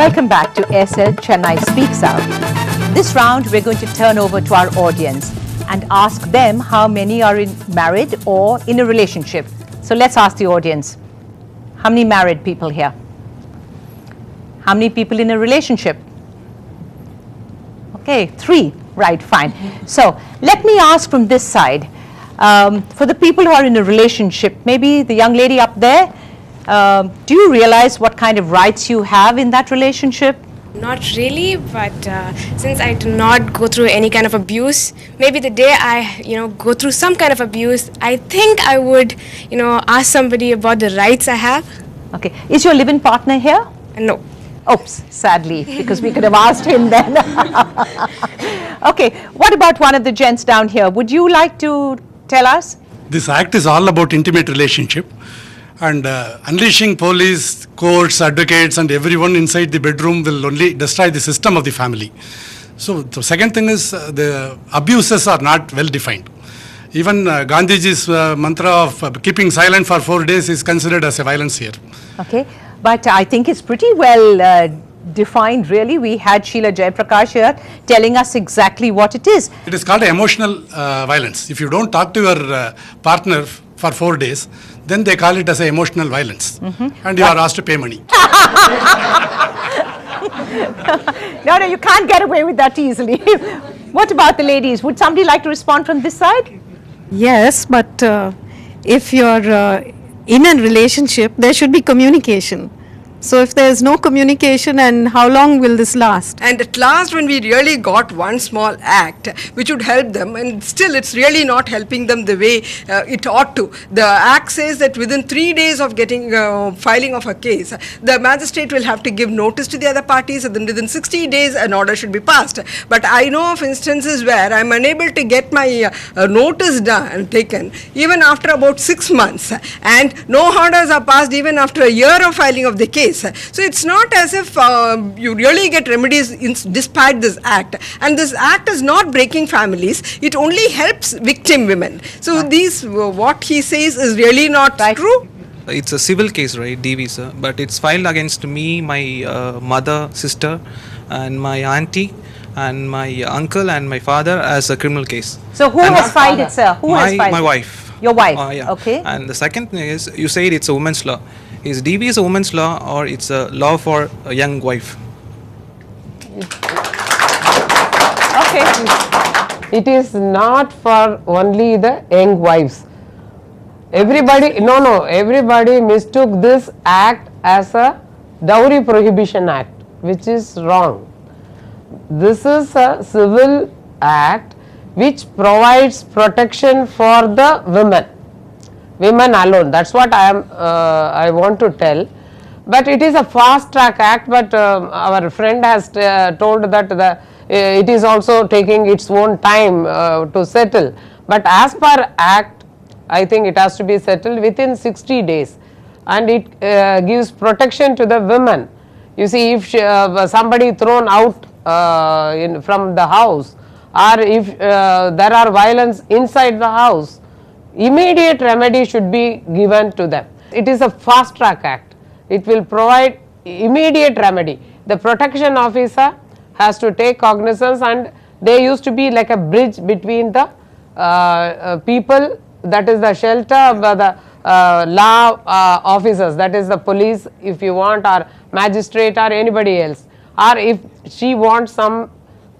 Welcome back to SL Chennai Speaks Out. This round we're going to turn over to our audience and ask them how many are married or in a relationship. So let's ask the audience. How many married people here? How many people in a relationship? Okay, 3. Right, fine. So let me ask from this side. For the people who are in a relationship, maybe the young lady up there, do you realize what kind of rights you have in that relationship? Not really, but since I do not go through any kind of abuse, maybe the day I, go through some kind of abuse, I think I would, ask somebody about the rights I have. Okay. Is your live-in partner here? No. Oops, sadly, because we could have asked him then. Okay. What about one of the gents down here? Would you like to tell us? This act is all about intimate relationship. And unleashing police, courts, advocates and everyone inside the bedroom will only destroy the system of the family. So the second thing is the abuses are not well defined. Even Gandhiji's mantra of keeping silent for 4 days is considered as a violence here. Okay, but I think it's pretty well defined really. We had Sheila Jayprakash here telling us exactly what it is. It is called emotional violence. If you don't talk to your partner for 4 days, then they call it as a emotional violence. And you are asked to pay money. No, you can't get away with that easily. What about the ladies? Would somebody like to respond from this side? Yes, but if you're in a relationship, there should be communication. So if there is no communication, and how long will this last? And at last, when we really got one small act which would help them, and still it's really not helping them the way it ought to. The act says that within 3 days of getting filing of a case, the magistrate will have to give notice to the other parties, and then within 60 days an order should be passed. But I know of instances where I'm unable to get my notice done and taken even after about 6 months, and no orders are passed even after a year of filing of the case. So it's not as if you really get remedies despite this act. And this act is not breaking families. It only helps victim women. So these, what he says is really not true. It's a civil case, right, D visa, but it's filed against me, my mother, sister, and my auntie, and my uncle and my father as a criminal case. So who has filed it, sir? Who has filed it? My wife. Your wife? Yeah. Okay. And the second thing is, you said it's a woman's law. Is DV is a woman's law or it's a law for a young wife? Okay. It is not for only the young wives. Everybody, everybody mistook this act as a dowry prohibition act, which is wrong. This is a civil act which provides protection for the women alone. That's what I want to tell. But it is a fast track act, but our friend has told that it is also taking its own time to settle. But as per act, I think it has to be settled within 60 days, and it gives protection to the women. You see, if somebody thrown out from the house, or if there are violence inside the house, immediate remedy should be given to them. It is a fast track act. It will provide immediate remedy. The protection officer has to take cognizance, and there used to be like a bridge between the people, that is the shelter, the law officers, that is the police if you want, or magistrate or anybody else, or if she wants some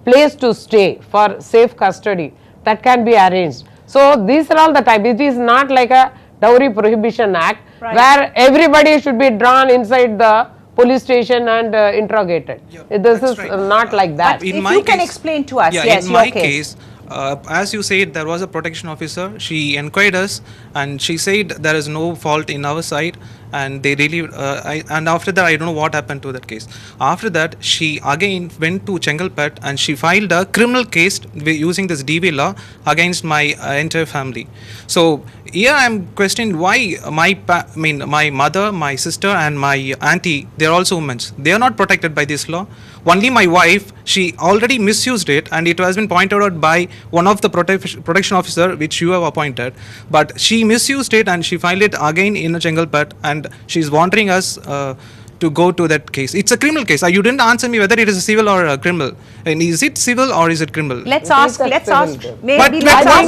place to stay for safe custody, that can be arranged. So these are all the type. It is not like a dowry prohibition act, right, where everybody should be drawn inside the police station and interrogated. Yeah, this is right, not like that. But if you can explain to us, yes, in my case, as you said, there was a protection officer. She inquired us and she said there is no fault in our side, and they really and after that I don't know what happened to that case. After that she again went to Chengalpet and she filed a criminal case using this DV law against my entire family. So here I am questioning why my mother, my sister and my auntie, they are also women. They are not protected by this law. Only my wife, she already misused it, and it has been pointed out by one of the protection officer which you have appointed, but she misused it and she filed it again in Chengalpet, and she is wanting us to go to that case. It's a criminal case. You didn't answer me whether it is a civil or a criminal. And is it civil or is it criminal? Let's ask, civil. maybe But let's ask